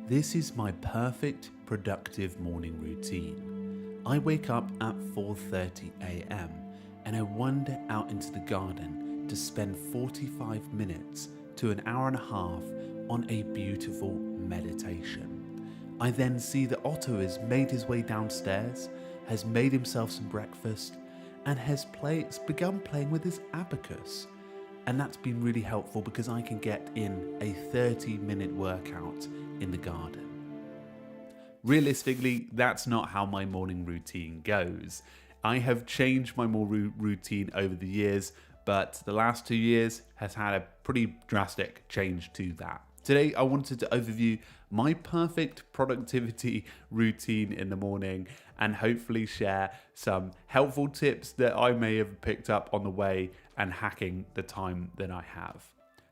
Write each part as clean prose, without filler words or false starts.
This is my perfect productive morning routine. I wake up at 4:30 a.m. and I wander out into the garden to spend 45 minutes to an hour and a half on a beautiful meditation. I then see that Otto has made his way downstairs, has made himself some breakfast, and has begun playing with his abacus. And that's been really helpful because I can get in a 30-minute workout in the garden. Realistically, that's not how my morning routine goes. I have changed my routine over the years, but the last 2 years has had a pretty drastic change to that. Today, I wanted to overview my perfect productivity routine in the morning and hopefully share some helpful tips that I may have picked up on the way and hacking the time that I have.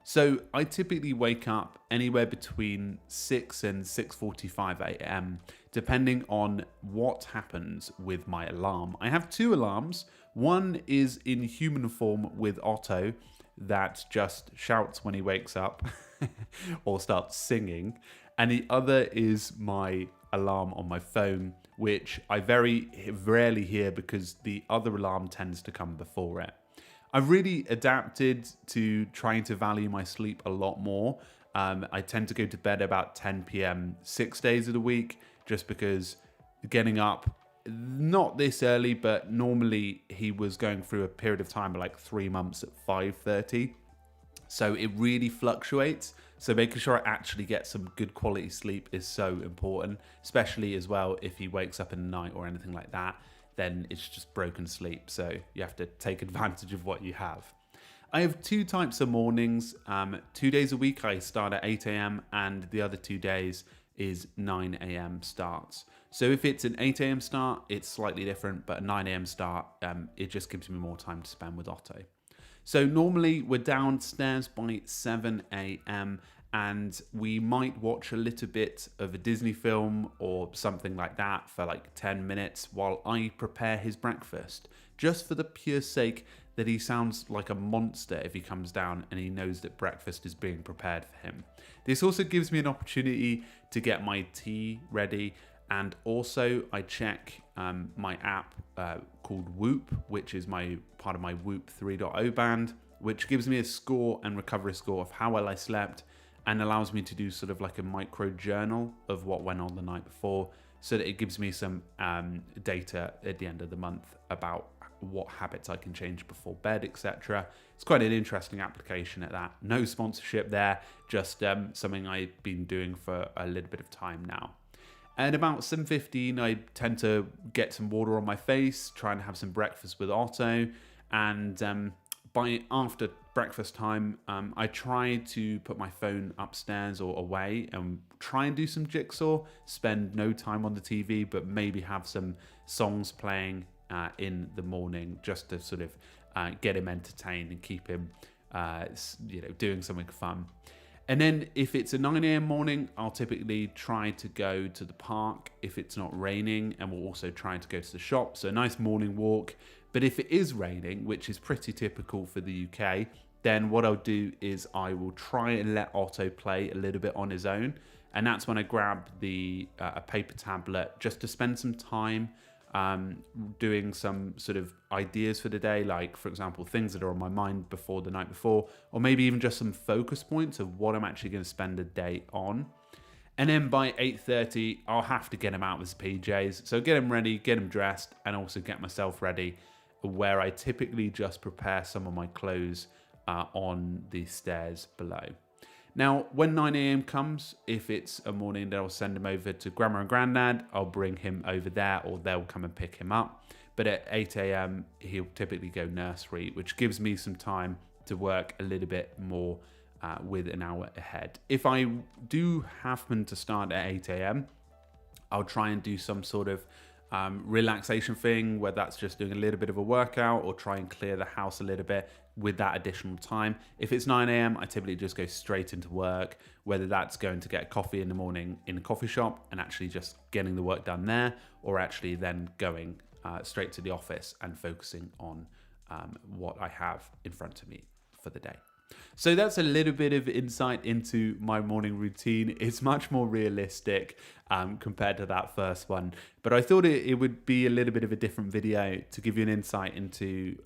So I typically wake up anywhere between 6 and 6:45 a.m. depending on what happens with my alarm. I have two alarms. One is in human form with Otto that just shouts when he wakes up or starts singing. And the other is my alarm on my phone, which I very rarely hear because the other alarm tends to come before it. I've really adapted to trying to value my sleep a lot more. I tend to go to bed about 10 p.m. 6 days of the week, just because getting up, not this early, but normally he was going through a period of time of like 3 months at 5:30. So it really fluctuates. So making sure I actually get some good quality sleep is so important, especially as well if he wakes up in the night or anything like that, then it's just broken sleep. So you have to take advantage of what you have. I have two types of mornings. 2 days a week I start at 8 a.m. and the other 2 days is 9 a.m. starts. So if it's an 8 a.m. start, it's slightly different, but a 9 a.m. start, it just gives me more time to spend with Otto. So normally we're downstairs by 7 a.m. and we might watch a little bit of a Disney film or something like that for like 10 minutes while I prepare his breakfast, just for the pure sake that he sounds like a monster if he comes down and he knows that breakfast is being prepared for him. This also gives me an opportunity to get my tea ready, and also I check my app called Whoop, which is part of my Whoop 3.0 band, which gives me a score and recovery score of how well I slept and allows me to do sort of like a micro journal of what went on the night before, so that it gives me some data at the end of the month about what habits I can change before bed, etc. It's quite an interesting application at that. No sponsorship there, just something I've been doing for a little bit of time now. At about 7:15, I tend to get some water on my face, try and have some breakfast with Otto, and by after breakfast time, I try to put my phone upstairs or away and try and do some jigsaw, spend no time on the TV, but maybe have some songs playing in the morning just to sort of get him entertained and keep him doing something fun. And then if it's a 9 a.m. morning, I'll typically try to go to the park if it's not raining, and we'll also try to go to the shop. So a nice morning walk. But if it is raining, which is pretty typical for the UK, then what I'll do is I will try and let Otto play a little bit on his own. And that's when I grab a paper tablet just to spend some time doing some sort of ideas for the day, like for example things that are on my mind before the night before, or maybe even just some focus points of what I'm actually going to spend the day on. And then by 8:30 I'll have to get him out of his PJs, so get him ready, get him dressed, and also get myself ready, where I typically just prepare some of my clothes on the stairs below. Now, when 9 a.m. comes, if it's a morning that I'll send him over to Grandma and Granddad, I'll bring him over there or they'll come and pick him up. But at 8 a.m., he'll typically go nursery, which gives me some time to work a little bit more with an hour ahead. If I do happen to start at 8 a.m., I'll try and do some sort of relaxation thing, whether that's just doing a little bit of a workout or try and clear the house a little bit with that additional time. If it's 9 a.m., I typically just go straight into work, whether that's going to get a coffee in the morning in a coffee shop and actually just getting the work done there, or actually then going straight to the office and focusing on what I have in front of me for the day. So that's a little bit of insight into my morning routine. It's much more realistic compared to that first one, but I thought it would be a little bit of a different video to give you an insight into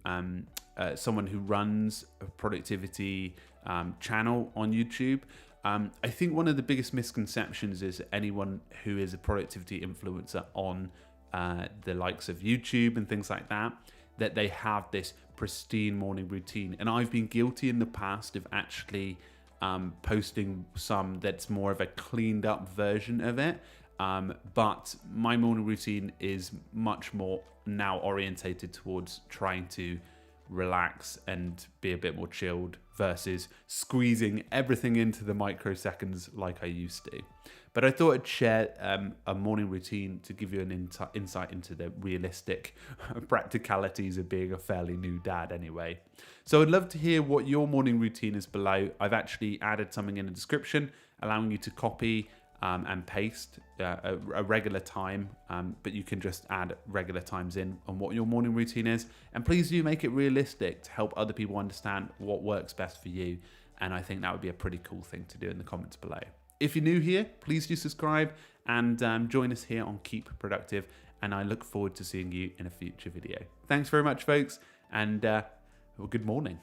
someone who runs a productivity channel on YouTube. I think one of the biggest misconceptions is anyone who is a productivity influencer on the likes of YouTube and things like that they have this pristine morning routine. And I've been guilty in the past of actually posting some that's more of a cleaned up version of it. But my morning routine is much more now orientated towards trying to relax and be a bit more chilled versus squeezing everything into the microseconds like I used to. But I thought I'd share a morning routine to give you an insight into the realistic practicalities of being a fairly new dad anyway. So I'd love to hear what your morning routine is below. I've actually added something in the description allowing you to copy and paste a regular time, but you can just add regular times in on what your morning routine is. And please do make it realistic to help other people understand what works best for you. And I think that would be a pretty cool thing to do in the comments below. If you're new here, please do subscribe and join us here on Keep Productive. And I look forward to seeing you in a future video. Thanks very much, folks, and well, good morning.